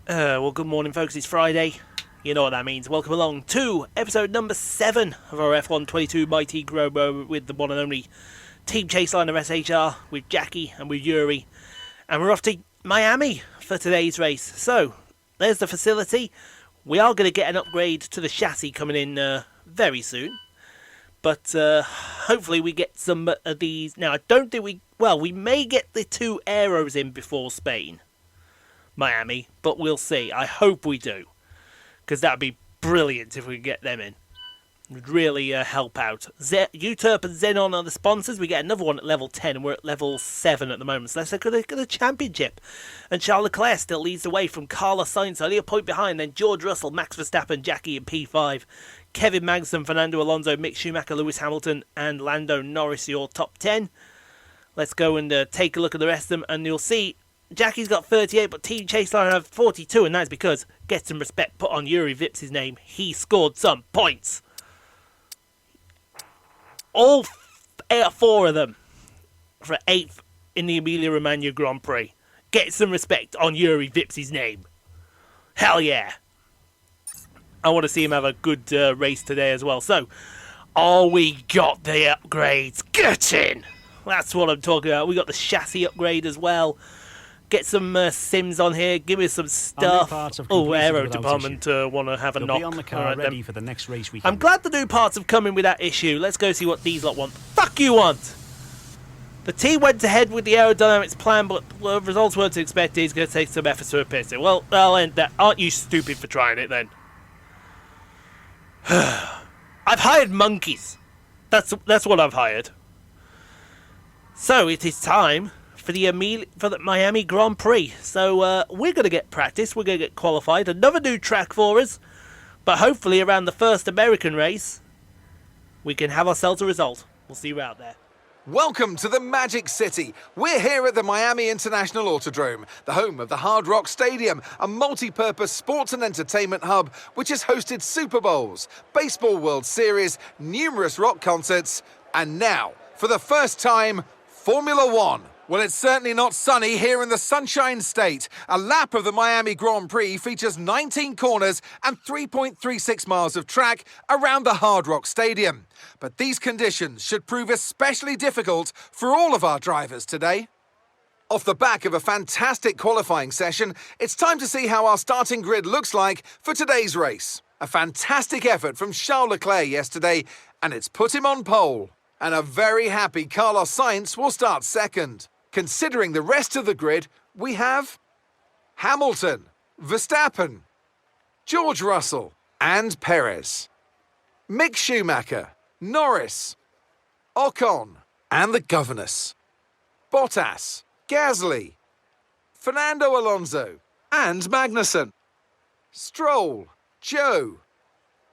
Well, good morning, folks. It's Friday. You know what that means. Welcome along to episode number 7 of our F122 Mighty Grobo with the one and only Team Chaseliner SHR with Jackie and with Juri. And we're off to Miami for today's race. So, there's the facility. We are going to get an upgrade to the chassis coming in very soon. But hopefully we get some of these. Now, I don't think we may get the 2 aeros in before Spain. Miami, but we'll see. I hope we do, because that'd be brilliant if we could get them in. It would really help out. UTERP and Xenon are the sponsors. We get another one at level 10, and we're at level 7 at the moment. So let's look at the championship. And Charles Leclerc still leads the way from Carlos Sainz, only a point behind. Then George Russell, Max Verstappen, Jackie in P5. Kevin Magnussen, Fernando Alonso, Mick Schumacher, Lewis Hamilton, and Lando Norris, your top 10. Let's go and take a look at the rest of them, and you'll see Jackie's got 38, but Team Chaseliner have 42, and that's because, get some respect put on Juri Vips' name, he scored some points. All 4 of them for 8th in the Emilia-Romagna Grand Prix. Get some respect on Juri Vips' name. Hell yeah. I want to see him have a good race today as well. So, we got the upgrades. Get in! That's what I'm talking about. We got the chassis upgrade as well. Get some sims on here. Give me some stuff. Aero department want to have a knock. Be on the car ready for the next race weekend. I'm glad the new parts have come in with that issue. Let's go see what these lot want. Fuck you want! The team went ahead with the aerodynamics plan, but the results weren't expected. It's going to take some effort to repair it. Well, I'll end that. Aren't you stupid for trying it then? I've hired monkeys. That's what I've hired. So it is time for the Miami Grand Prix. So we're going to get practice. We're going to get qualified. Another new track for us. But hopefully around the first American race, we can have ourselves a result. We'll see you out there. Welcome to the Magic City. We're here at the Miami International Autodrome, the home of the Hard Rock Stadium, a multi-purpose sports and entertainment hub which has hosted Super Bowls, Baseball World Series, numerous rock concerts, and now, for the first time, Formula One. Well, it's certainly not sunny here in the Sunshine State. A lap of the Miami Grand Prix features 19 corners and 3.36 miles of track around the Hard Rock Stadium. But these conditions should prove especially difficult for all of our drivers today. Off the back of a fantastic qualifying session, it's time to see how our starting grid looks like for today's race. A fantastic effort from Charles Leclerc yesterday, and it's put him on pole. And a very happy Carlos Sainz will start second. Considering the rest of the grid, we have Hamilton, Verstappen, George Russell, and Perez. Mick Schumacher, Norris, Ocon, and the governess. Bottas, Gasly, Fernando Alonso, and Magnussen. Stroll, Joe,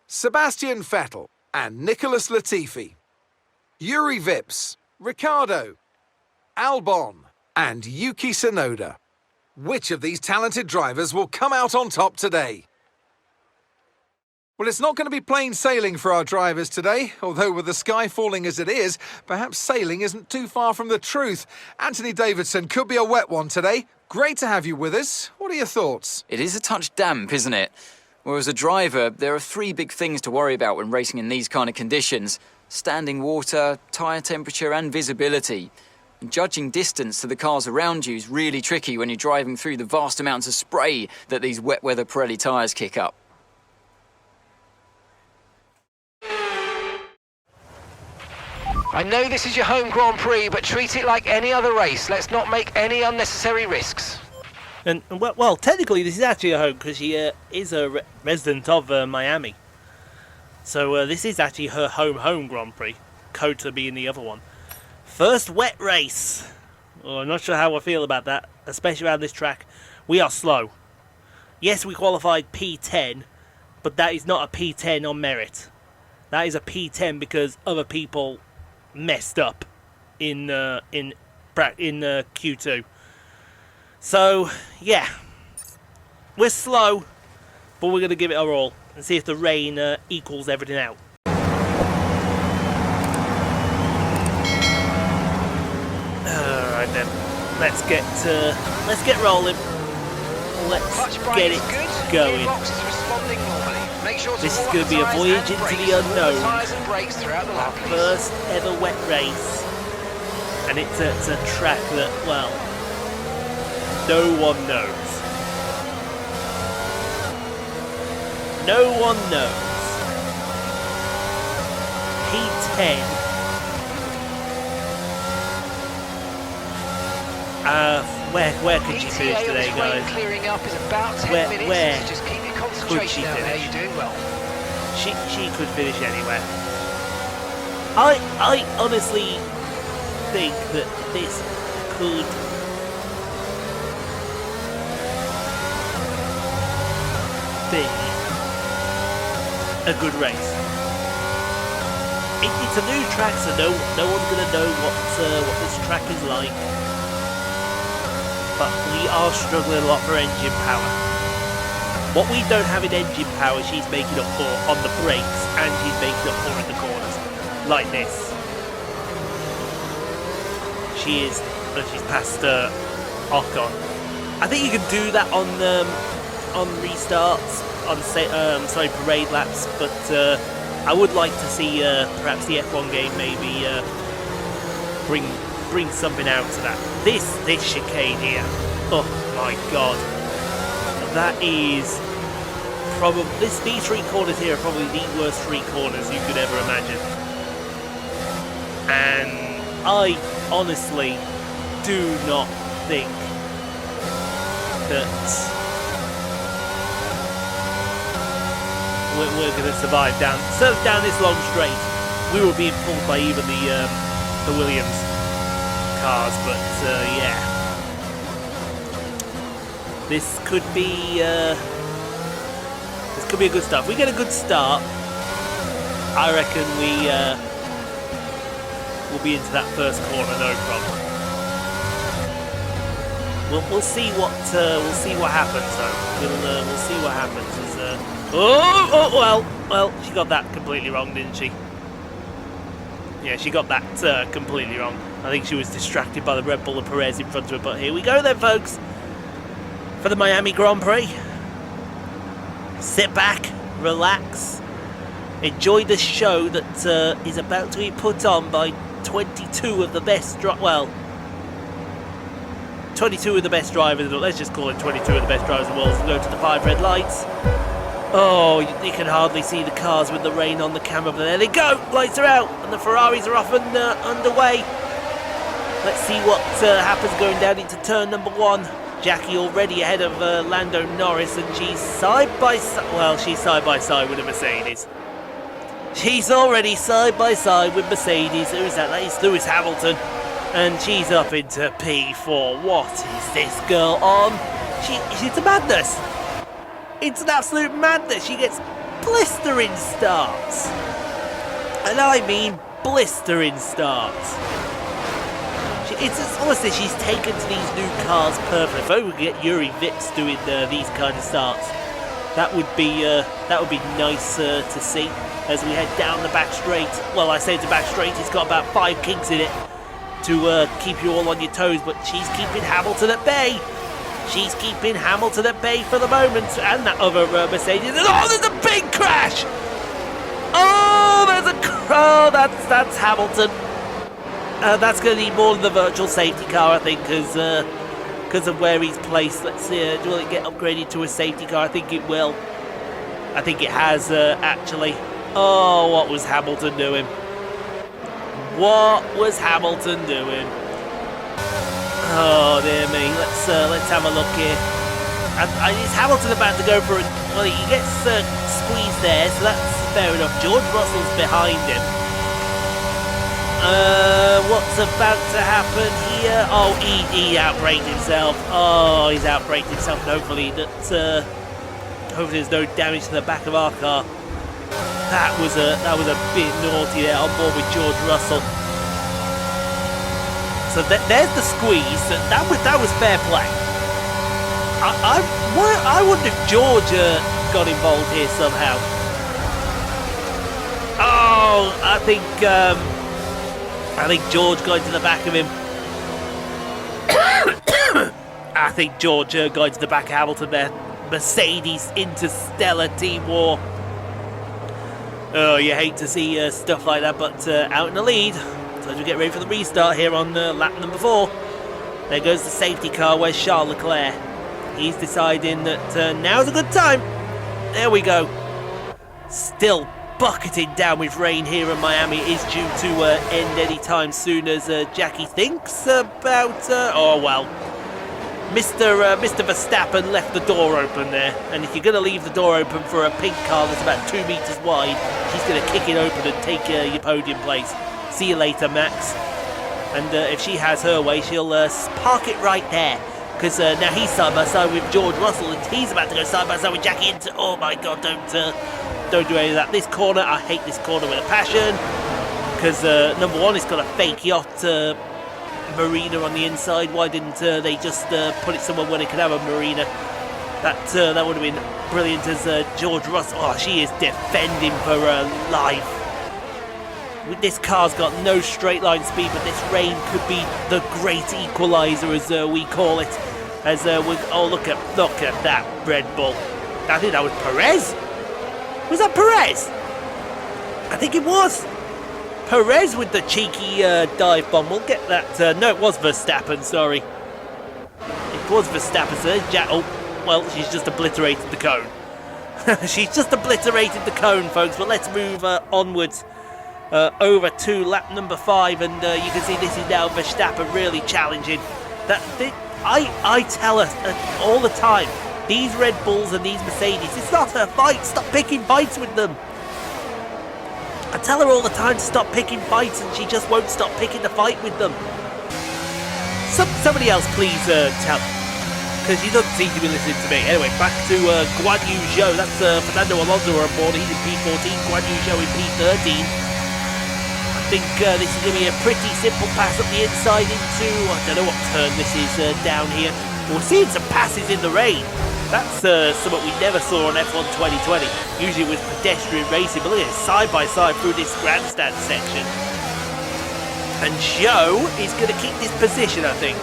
Sebastian Vettel, and Nicholas Latifi. Juri Vips, Ricciardo, Albon, and Yuki Tsunoda. Which of these talented drivers will come out on top today? Well, it's not going to be plain sailing for our drivers today, although with the sky falling as it is, perhaps sailing isn't too far from the truth. Anthony Davidson could be a wet one today. Great to have you with us. What are your thoughts? It is a touch damp, isn't it? Well, as a driver, there are 3 big things to worry about when racing in these kind of conditions: standing water, tyre temperature, and visibility. And judging distance to the cars around you is really tricky when you're driving through the vast amounts of spray that these wet weather Pirelli tyres kick up. I know this is your home Grand Prix, but treat it like any other race. Let's not make any unnecessary risks. And well, technically this is actually a home because she is a resident of Miami. So this is actually her home Grand Prix. Kota being the other one. First wet race. Oh, I'm not sure how I feel about that, especially around this track. We are slow. Yes, we qualified P10, but that is not a P10 on merit. That is a P10 because other people messed up in Q2. So yeah, we're slow, but we're gonna give it our all and see if the rain equals everything out. Alright then, let's get rolling. let's Clutch brake get is it good. going. Gearbox is responding normally. Make sure to This is warm going up to be a tyres voyage and into brakes the on all unknown. tyres and brakes throughout the lap, please. First ever wet race, and it's a track that, well, no one knows. No one knows. P10. Where could she finish ETA today, on this rain guys? clearing up is about 10 minutes, where so just keep your could she concentration down there. finish? You're doing well. She could finish anywhere. I honestly think that this could be a good race. It's a new track, so no one's gonna know what this track is like. But we are struggling a lot for engine power. What we don't have in engine power, she's making up for on the brakes, and she's making up for in the corners, like this. She is, and she's passed Ocon. I think you can do that on restarts, on parade laps, but I would like to see perhaps the F1 game maybe bring something out to that. This chicane here, oh my god, that is probably these three corners here are probably the worst three corners you could ever imagine, and I honestly do not think that we're going to survive down this long straight. We were being pulled by even the Williams cars, but yeah, this could be a good start. If we get a good start, I reckon we'll be into that first corner, no problem. We'll see what happens though. We'll see what happens. Well, she got that completely wrong, didn't she? Yeah, she got that completely wrong. I think she was distracted by the Red Bull and Perez in front of her. But here we go then, folks, for the Miami Grand Prix. Sit back, relax, enjoy the show that is about to be put on by 22 of the best 22 of the best drivers, let's just call it 22 of the best drivers in the world. We'll go to the 5 red lights. Oh, you can hardly see the cars with the rain on the camera, but there they go, lights are out, and the Ferraris are off and underway. Let's see what happens going down into turn number 1. Jackie already ahead of Lando Norris, and she's side by side with a Mercedes. She's already side by side with Mercedes. Who's that? That is Lewis Hamilton. And she's up into P4. What is this girl on? She's a madness. It's an absolute madness. She gets blistering starts. And I mean blistering starts. It's honestly, she's taken to these new cars perfectly. If only we could get Juri Vips doing these kind of starts, that would be nice to see as we head down the back straight. Well, I say the back straight, it's got about 5 kinks in it to keep you all on your toes, but she's keeping Hamilton at bay. She's keeping Hamilton at bay for the moment, and that other Mercedes. And oh, there's a big crash! Oh, that's Hamilton. That's going to need more than the virtual safety car, I think, because of where he's placed. Let's see, will it get upgraded to a safety car? I think it will. I think it has, actually. Oh, what was Hamilton doing? What was Hamilton doing? Oh, dear me. Let's have a look here. Is Hamilton about to go for a... Well, he gets squeezed there, so that's fair enough. George Russell's behind him. What's about to happen here? Oh, he outbraked himself. Oh, he's outbraked himself. And hopefully there's no damage to the back of our car. That was a bit naughty there on board with George Russell. So there's the squeeze. That was fair play. I wonder if George got involved here somehow. Oh, I think George got into the back of him. I think George guides the back of Hamilton there. Mercedes Interstellar Team War. Oh, you hate to see stuff like that, but out in the lead. So as we get ready for the restart here on lap number 4. There goes the safety car. Where's Charles Leclerc? He's deciding that now's a good time. There we go. Still bucketing down with rain here in Miami. It is due to end any time soon, as Jackie thinks about... oh, well. Mr. Verstappen left the door open there. And if you're going to leave the door open for a pink car that's about 2 metres wide, she's going to kick it open and take your podium place. See you later, Max. And if she has her way, she'll park it right there. Because now he's side by side with George Russell, and he's about to go side by side with Jackie into... oh my God, don't do any of that. This corner, I hate this corner with a passion. Because number one, it's got a fake yacht marina on the inside. Why didn't they just put it somewhere where they could have a marina? That would have been brilliant. As George Russell, oh, she is defending for her life. This car's got no straight line speed, but this rain could be the great equaliser, as we call it. As oh, look at that Red Bull. I think that was Perez. Was that Perez? I think it was Perez with the cheeky dive bomb. We'll get that. No, it was Verstappen. Sorry, it was Verstappen. So oh, well, she's just obliterated the cone. She's just obliterated the cone, folks. But let's move onwards. Over to lap number 5, and you can see this is now Verstappen really challenging. I tell her all the time, these Red Bulls and these Mercedes, it's not her fight. Stop picking fights with them. I tell her all the time to stop picking fights, and she just won't stop picking the fight with them. Somebody else, please tell, because she doesn't seem to be listening to me. Anyway, back to Guan Yu Zhou. That's Fernando Alonso on board. He's in P14. Guan Yu Zhou in P13. I think this is going to be a pretty simple pass up the inside into... I don't know what turn this is down here. We're seeing some passes in the rain. That's something we never saw on F1 2020. Usually it was pedestrian racing, but look at it, side by side through this grandstand section. And Zhou is going to keep this position, I think.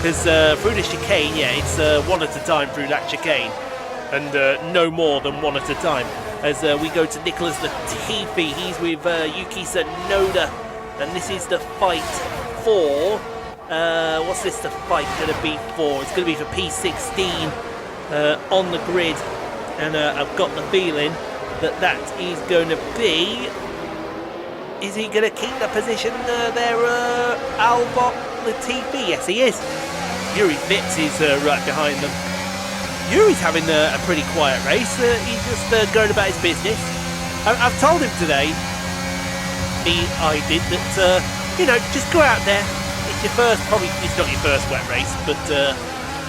Because through the chicane, yeah, it's one at a time through that chicane. And no more than one at a time. As we go to Nicholas Latifi, he's with Yuki Tsunoda, and this is the fight for, what's this the fight going to be for? It's going to be for P16 on the grid, and I've got the feeling that is going to be, is he going to keep the position there, Albot Latifi? Yes, he is. Juri Fitz is right behind them. Yuri's having a pretty quiet race. He's just going about his business. I've told him today, I did, that, you know, just go out there. It's your first, probably, it's not your first wet race, but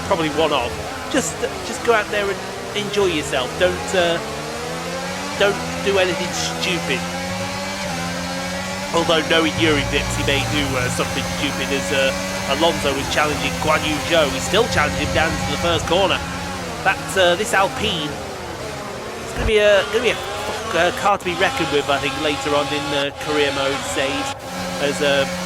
probably one of. Just go out there and enjoy yourself. Don't do anything stupid. Although knowing Juri Vips, he may do something stupid, as Alonso is challenging Guan Yu Zhou. He's still challenging him down to the first corner. That's this Alpine. It's going to be a car to be reckoned with, I think, later on in career mode stage. As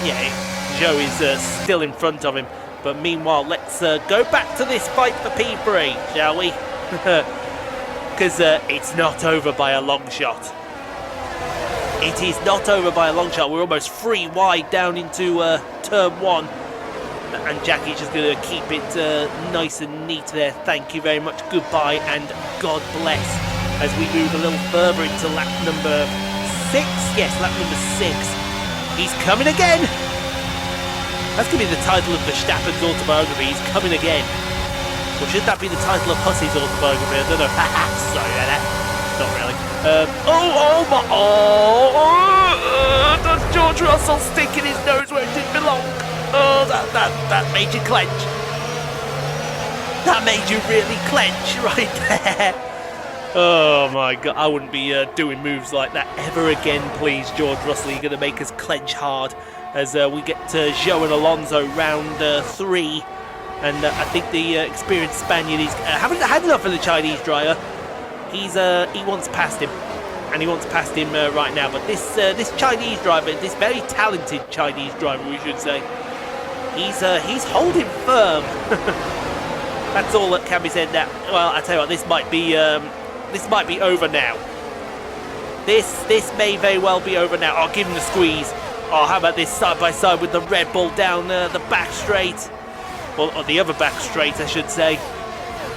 yeah, Zhou is still in front of him. But meanwhile, let's go back to this fight for P3, shall we? Because it's not over by a long shot. It is not over by a long shot. We're almost 3 wide down into turn 1. And Jackie's just going to keep it nice and neat there. Thank you very much. Goodbye and God bless. As we move a little further into lap number 6. Yes, lap number 6. He's coming again. That's going to be the title of Verstappen's autobiography. He's coming again. Or should that be the title of Hussey's autobiography? I don't know. Sorry about that. Not really. Does George Russell stick in his nose where it didn't belong? Oh, that made you clench. That made you really clench right there. Oh my God, I wouldn't be doing moves like that ever again, please, George Russell. You're going to make us clench hard. As we get to Zhou and Alonso round 3. And I think the experienced Spaniard is haven't had enough of the Chinese driver. He wants past him. And he wants past him right now. But this Chinese driver, this very talented Chinese driver, we should say, he's holding firm. That's all that can be said now. Well, I tell you what, this might be over now. This may very well be over now. I'll give him the squeeze. Oh, how about this side by side with the Red Bull down the back straight, well, or the other back straight, I should say,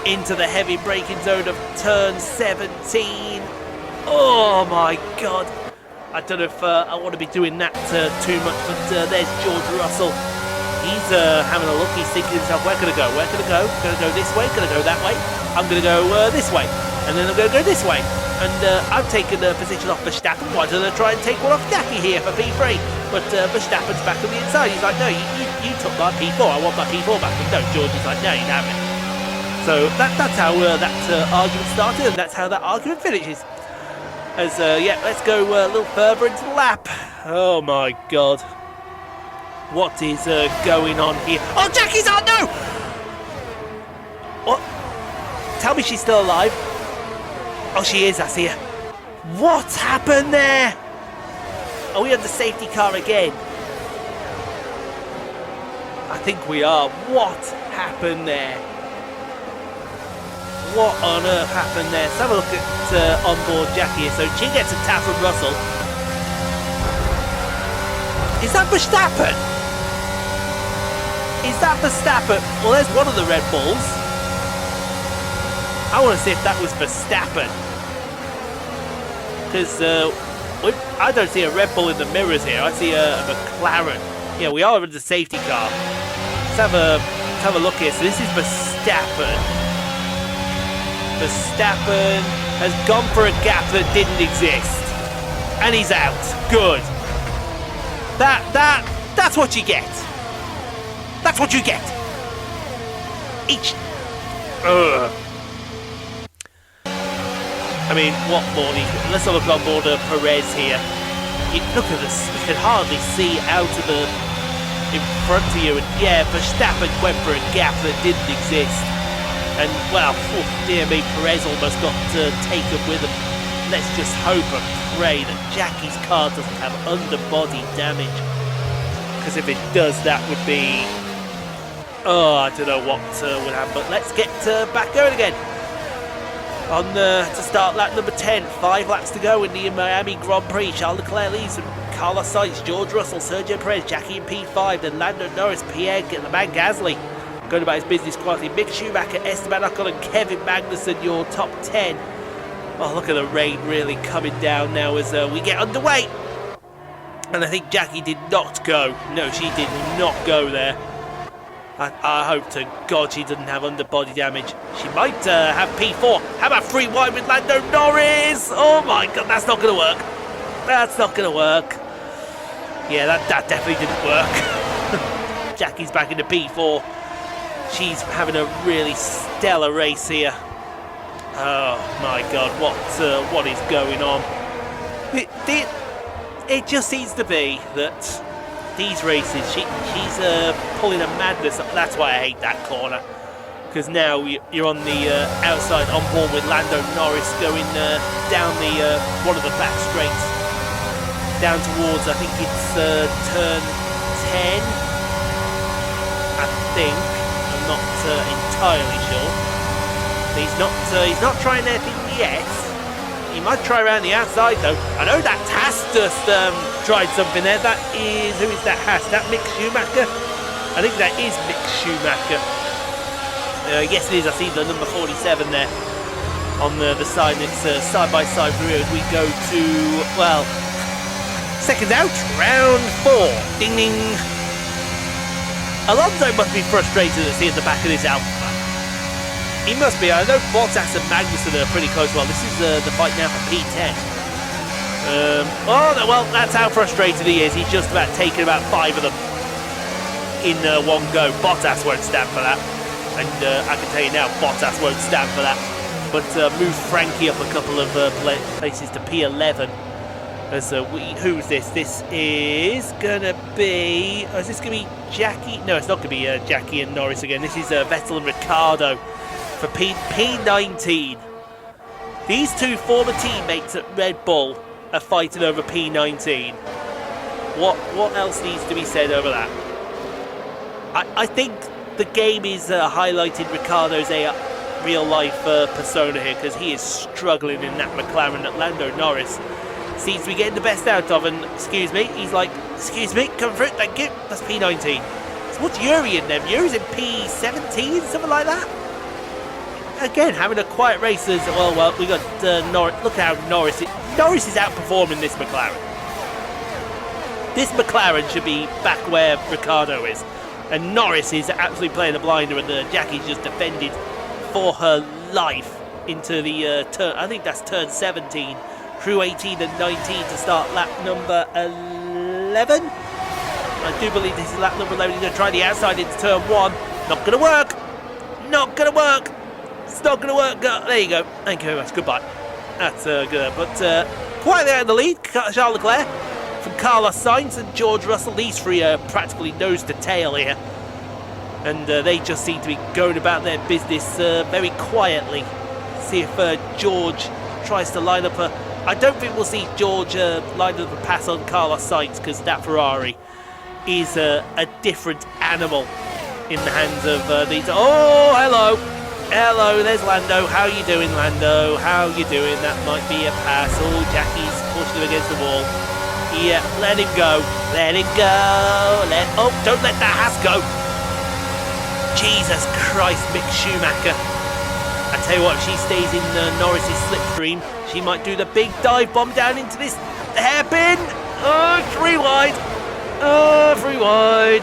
into the heavy braking zone of turn 17. Oh my God! I don't know if I want to be doing that too much, but there's George Russell. He's having a look. He's thinking to himself, where can I go? Where can I go? Can I go this way? Can I go that way? I'm going to go this way. And then I'm going to go this way. And I've taken a position off Verstappen. Why don't I try and take one off Jackie here for P3? But Verstappen's back on the inside. He's like, no, you took my P4. I want my P4 back. And no, George is like, no, you have it. So that's how that argument started, and that's how that argument finishes. As yeah, let's go a little further into the lap. Oh my God. What is going on here? Oh, Jackie's on! No! What? Tell me she's still alive. Oh, she is, I see her. What happened there? Are we on the safety car again? I think we are. What happened there? What on earth happened there? Let's have a look at onboard Jackie here. So she gets a tap from Russell. Is that Verstappen? Is that Verstappen? Well, there's one of the Red Bulls. I want to see if that was Verstappen. Because I don't see a Red Bull in the mirrors here. I see a McLaren. Yeah, we are in the safety car. Let's have a look here. So this is Verstappen. Verstappen has gone for a gap that didn't exist. And he's out. Good. That's what you get. That's what you get. I mean, what more? Let's have a look on board Perez here. Look at this. You can hardly see out of in front of you. And yeah, Verstappen went for a gap that didn't exist. And well, dear me, Perez almost got taken with him. Let's just hope and pray that Jackie's car doesn't have underbody damage. Because if it does, that would be... Oh, I don't know what would happen. But let's get back going again. On to start lap number 10. 5 laps to go in the Miami Grand Prix. Charles Leclerc leads from Carlos Sainz, George Russell, Sergio Perez, Jackie in P5, then Lando Norris, Pierre, the man Gasly. Going about his business quietly. Mick Schumacher, Esteban Ocon and Kevin Magnussen, your top 10. Oh, look at the rain really coming down now as we get underway. And I think Jackie did not go. No, she did not go there. I hope to God she doesn't have underbody damage. She might have P4. How about free wide with Lando Norris? Oh my God, that's not going to work. That's not going to work. Yeah, that definitely didn't work. Jackie's back into P4. She's having a really stellar race here. Oh my God, what is going on? It just seems to be that these races, she's pulling a madness. That's why I hate that corner. Because now you're on the outside on board with Lando Norris going down one of the back straights. Down towards, I think it's turn 10. I think. I'm not entirely sure. He's not trying anything yet. He might try around the outside though. I know that Haas just tried something there. That is, who is that Haas? That Mick Schumacher? I think that is Mick Schumacher. Yes it is, I see the number 47 there on the side. It's side by side through. We go to, well, seconds out, round 4. Ding ding. Alonso must be frustrated at seeing the back of this Alfa. He must be. I know Bottas and Magnussen are pretty close. Well, this is the fight now for P10. Well, that's how frustrated he is. He's just about taken about 5 of them in one go. Bottas won't stand for that. And I can tell you now, Bottas won't stand for that. But move Frankie up a couple of places to P11. As who's this? This is gonna be. Oh, is this gonna be Jackie? No, it's not gonna be Jackie and Norris again. This is Vettel and Ricciardo for P19. These two former teammates at Red Bull are fighting over P19. What else needs to be said over that? I think the game is highlighting Ricciardo's real-life persona here, because he is struggling in that McLaren that Lando Norris seems to be getting the best out of. And excuse me, he's like, excuse me, come through, thank you. That's P19. So what's Juri in them? Juri's in P17, something like that. Again, having a quiet race as well. Well, we got Norris. Look how Norris is outperforming this McLaren. This McLaren should be back where Ricciardo is, and Norris is absolutely playing the blinder, and Jackie's just defended for her life into the turn. I think that's turn 17, through 18 and 19 to start lap number 11. I do believe this is lap number 11. He's going to try the outside into turn 1. Not going to work. Not going to work. It's not going to work. There you go. Thank you very much. Goodbye. That's good. But quite there in the lead, Charles Leclerc from Carlos Sainz and George Russell. These three are practically nose to tail here. And they just seem to be going about their business very quietly. See if George tries to line up a... I don't think we'll see George line up a pass on Carlos Sainz, because that Ferrari is a different animal in the hands of these... Oh, hello! Hello, there's Lando. How you doing, Lando? How you doing? That might be a pass. Oh, Jackie's pushing him against the wall. Yeah, let him go. Let him go. Oh, don't let that Haas go. Jesus Christ, Mick Schumacher. I tell you what, if she stays in Norris's slipstream, she might do the big dive bomb down into this hairpin. Oh, 3 wide. Oh, 3 wide.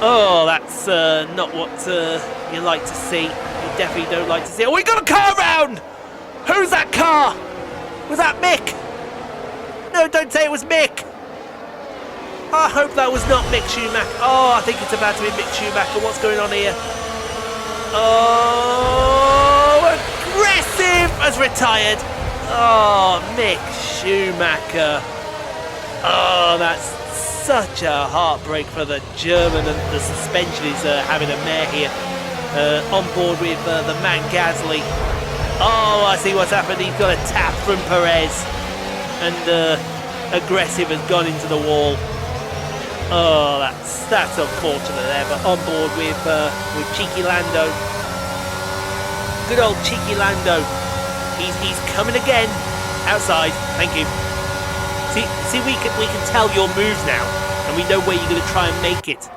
Oh, that's not what you like to see. You definitely don't like to see. Oh, we got a car round! Who's that car? Was that Mick? No, don't say it was Mick. I hope that was not Mick Schumacher. Oh, I think it's about to be Mick Schumacher. What's going on here? Oh, aggressive! Has retired. Oh, Mick Schumacher. Oh, that's such a heartbreak for the German, and the suspension is having a mare here. On board with the man Gasly. Oh, I see what's happened. He's got a tap from Perez, and aggressive has gone into the wall. Oh, that's unfortunate there. But on board with Cheeky Lando. Good old Cheeky Lando. He's coming again. Outside. Thank you. See, we can tell your moves now, and we know where you're going to try and make it.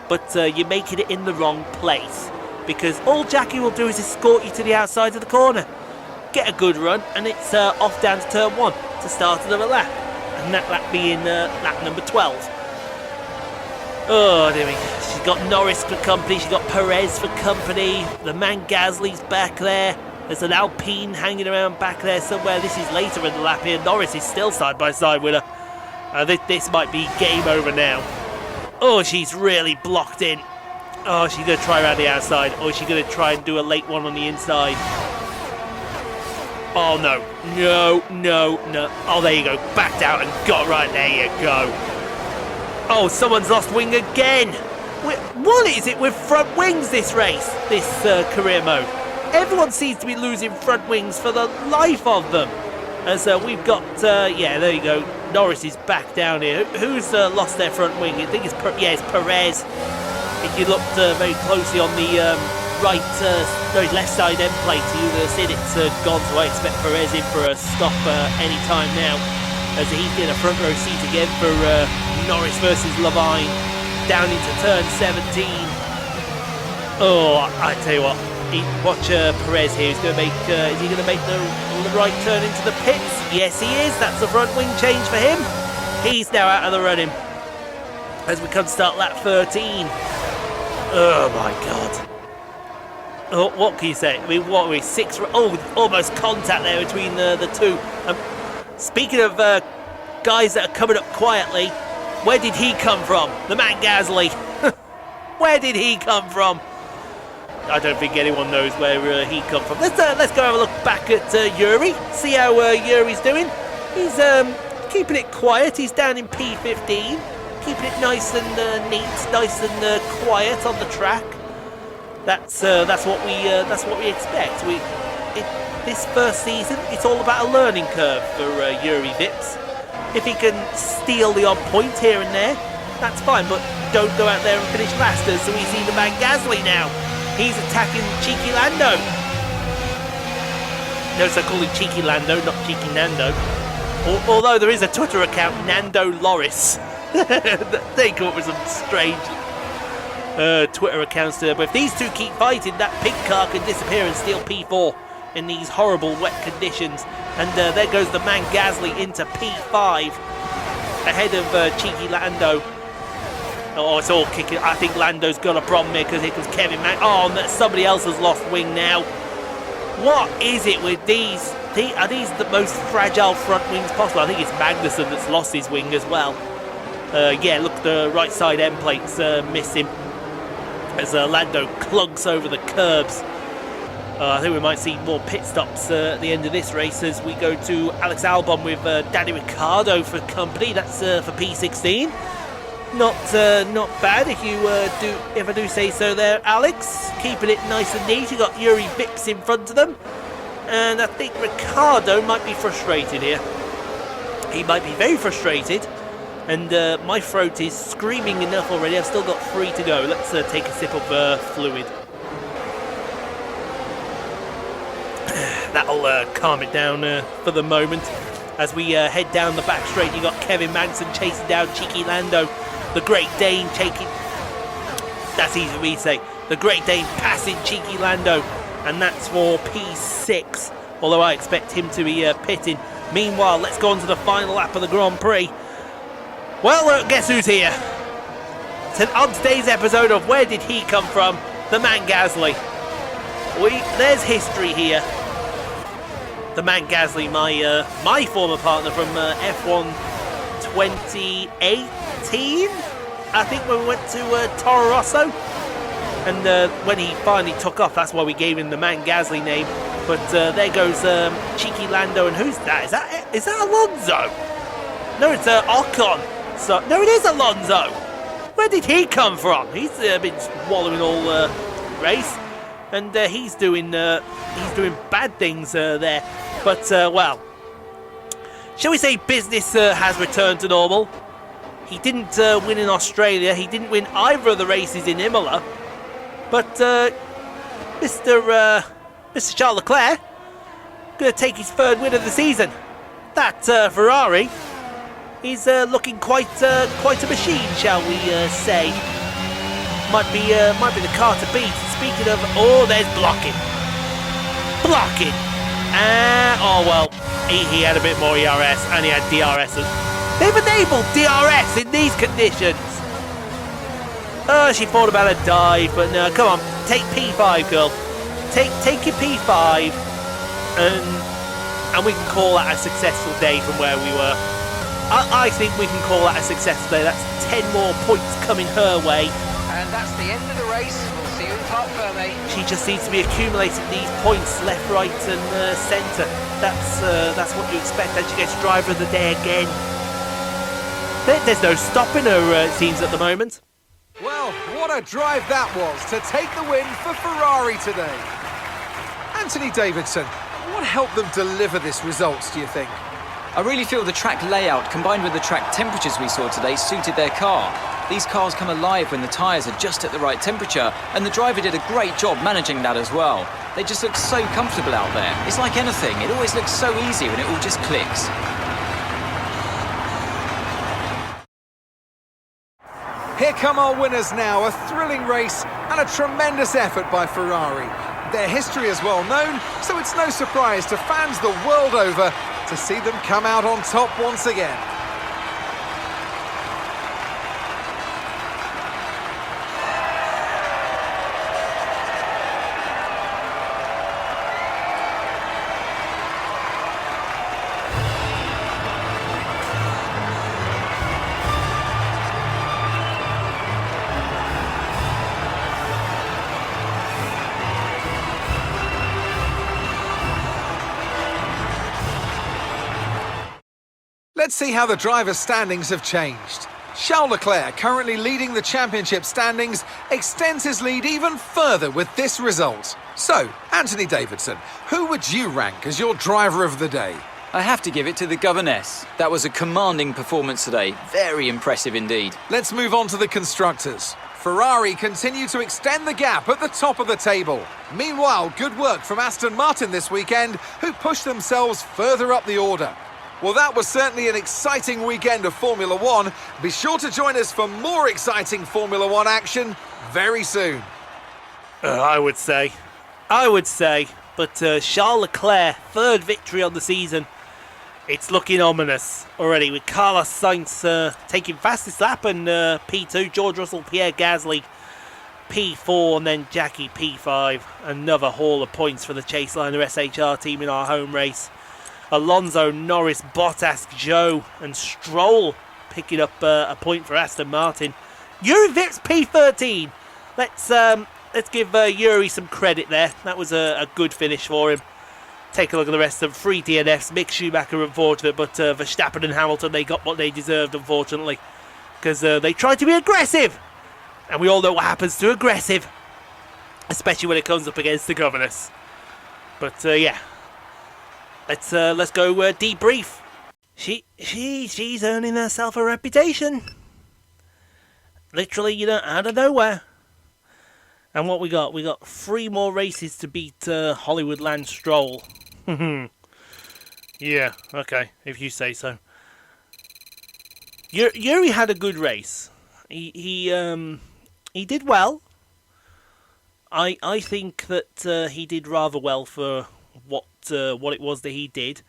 But you're making it in the wrong place, because all Jackie will do is escort you to the outside of the corner. Get a good run, and it's off down to turn 1 to start another lap. And that lap being lap number 12. Oh, dear me. She's got Norris for company, she's got Perez for company. The man Gasly's back there. There's an Alpine hanging around back there somewhere. This is later in the lap here. Norris is still side by side with her. This might be game over now. Oh, she's really blocked in. Oh, she's going to try around the outside. Or is she going to try and do a late one on the inside? Oh, no. No. Oh, there you go. Backed out and got right. There you go. Oh, someone's lost wing again. What is it with front wings this race? This career mode. Everyone seems to be losing front wings for the life of them. And so we've got, yeah, there you go. Norris is back down here. Who's lost their front wing? I think it's Perez. If you looked very closely on the left side end plate, you would have seen it's gone. So I expect Perez in for a stop any time now, as he's in a front row seat again for Norris versus Levine down into turn 17. Oh, I tell you what. Watch Perez here. He's going to make. Is he going to make the right turn into the pits? Yes, he is. That's a front wing change for him. He's now out of the running as we come to start lap 13. Oh my God. Oh, what can you say? I mean, what are we? 6? Oh, almost contact there between the two. Speaking of guys that are coming up quietly, where did he come from? The man Gasly. Where did he come from? I don't think anyone knows where he come from. Let's go have a look back at Juri. See how Juri's doing. He's keeping it quiet. He's down in P15, keeping it nice and neat, nice and quiet on the track. That's what we expect. This first season, it's all about a learning curve for Juri Vips. If he can steal the odd point here and there, that's fine. But don't go out there and finish faster. So we see the man Gasly now. He's attacking Cheeky Lando. Notice I call him Cheeky Lando, not Cheeky Nando. Although there is a Twitter account, Nando Loris. They come up with some strange Twitter accounts there. But if these two keep fighting, that pink car can disappear and steal P4 in these horrible wet conditions. And there goes the man Gasly into P5 ahead of Cheeky Lando. Oh, it's all kicking. I think Lando's got a problem here because here comes Kevin Mag. Oh, somebody else has lost wing now. What is it with these? Are these the most fragile front wings possible? I think it's Magnussen that's lost his wing as well. Yeah, look, the right side end plate's missing as Lando clunks over the curbs. I think we might see more pit stops at the end of this race as we go to Alex Albon with Danny Ricciardo for company. That's for P16. Not bad if I do say so there, Alex. Keeping it nice and neat. You got Juri Vips in front of them. And I think Ricciardo might be frustrated here. He might be very frustrated. And my throat is screaming enough already. I've still got 3 to go. Let's take a sip of fluid. That'll calm it down for the moment. As we head down the back straight, you got Kevin Magnussen chasing down Cheeky Lando. The Great Dane taking... That's easy for me to say. The Great Dane passing Cheeky Lando. And that's for P6. Although I expect him to be pitting. Meanwhile, let's go on to the final lap of the Grand Prix. Well, guess who's here? On today's episode of Where Did He Come From? The man Gasly. There's history here. The man Gasly, my former partner from F1 2018, I think, when we went to Toro Rosso. And when he finally took off, that's why we gave him the man Gasly name. But there goes Cheeky Lando, and who's that? Is that Alonso? No, it's Ocon. So no, it is Alonso. Where did he come from? He's been wallowing all race, and he's doing bad things there. But well, shall we say business has returned to normal? He didn't win in Australia. He didn't win either of the races in Imola. But Mr. Charles Leclerc going to take his 3rd win of the season. That Ferrari, he's looking quite a machine, shall we say? Might be the car to beat. Speaking of, oh, there's blocking. Oh well, he had a bit more ERS, and he had DRS. They've enabled DRS in these conditions. Oh, she thought about a dive, but no, come on, take P5, girl. Take your P5, and we can call that a successful day from where we were. I think we can call that a successful day. That's 10 more points coming her way. And that's the end of the race. We'll see you in Parc Fermé. She just seems to be accumulating these points left, right, and centre. That's what you expect as she gets driver of the day again. There's no stopping her, it seems, at the moment. Well, what a drive that was to take the win for Ferrari today. Anthony Davidson, what helped them deliver this result, do you think? I really feel the track layout combined with the track temperatures we saw today suited their car. These cars come alive when the tyres are just at the right temperature, and the driver did a great job managing that as well. They just look so comfortable out there. It's like anything, it always looks so easy when it all just clicks. Here come our winners now, a thrilling race and a tremendous effort by Ferrari. Their history is well known, so it's no surprise to fans the world over to see them come out on top once again. Let's see how the drivers' standings have changed. Charles Leclerc, currently leading the championship standings, extends his lead even further with this result. So, Anthony Davidson, who would you rank as your driver of the day? I have to give it to the governess. That was a commanding performance today. Very impressive indeed. Let's move on to the constructors. Ferrari continue to extend the gap at the top of the table. Meanwhile, good work from Aston Martin this weekend, who pushed themselves further up the order. Well, that was certainly an exciting weekend of Formula One. Be sure to join us for more exciting Formula One action very soon. I would say. But Charles Leclerc, third victory on the season. It's looking ominous already, with Carlos Sainz taking fastest lap and P2, George Russell, Pierre Gasly P4, and then Jackie P5. Another haul of points for the Chaseliner SHR team in our home race. Alonso, Norris, Bottas, Joe and Stroll picking up a point for Aston Martin. Juri Vips P13. Let's give Juri some credit there. That was a good finish for him. Take a look at the rest of them. 3 DNFs. Mick Schumacher, unfortunate, but Verstappen and Hamilton, they got what they deserved, unfortunately, because they tried to be aggressive, and we all know what happens to aggressive, especially when it comes up against the governess. But yeah, let's go debrief. She's earning herself a reputation, literally, out of nowhere. And what we got? We got 3 more races to beat Hollywoodland Stroll. Yeah, okay, if you say so. Juri had a good race. He did well. I think that he did rather well for what it was that he did.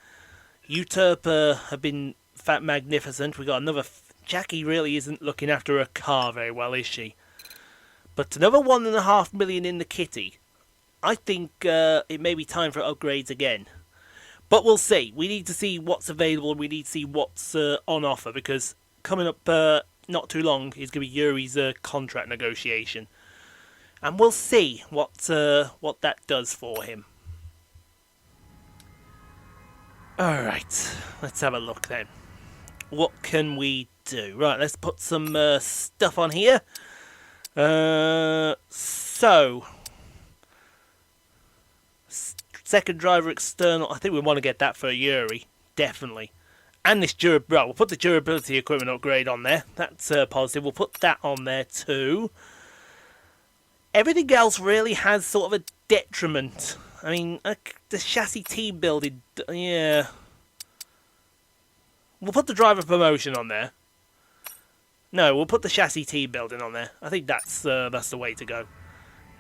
Euterpe have been magnificent. We got another. Jackie really isn't looking after her car very well, is she? But another 1.5 million in the kitty. I think it may be time for upgrades again. But we'll see. We need to see what's available. We need to see what's on offer. Because coming up not too long is going to be Yuri's contract negotiation. And we'll see what that does for him. Alright. Let's have a look then. What can we do? Right, let's put some stuff on here. So second driver external, I think we want to get that for Juri, definitely. And this we'll put the durability equipment upgrade on there. That's positive. We'll put that on there too. Everything else really has sort of a detriment. I mean, the chassis team building, yeah. We'll put the driver promotion on there. No, we'll put the chassis team building on there. I think that's the way to go.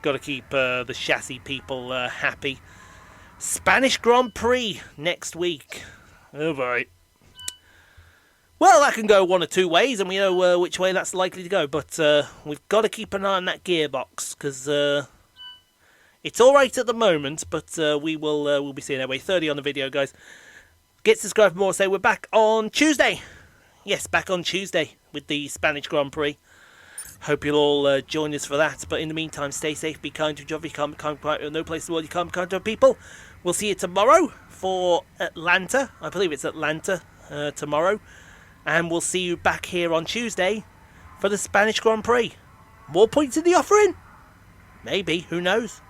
Got to keep the chassis people happy. Spanish Grand Prix next week. Oh boy. Well, that can go one or two ways, and we know which way that's likely to go. But we've got to keep an eye on that gearbox, because it's all right at the moment. But we'll be seeing our way. 30 on the video, guys. Get subscribed for more. Say we're back on Tuesday. Yes, back on Tuesday with the Spanish Grand Prix. Hope you'll all join us for that. But in the meantime, stay safe, be kind to each other. You can't be kind to no place in the world you can't be kind to people. We'll see you tomorrow for Atlanta. I believe it's Atlanta tomorrow. And we'll see you back here on Tuesday for the Spanish Grand Prix. More points in the offering? Maybe, who knows?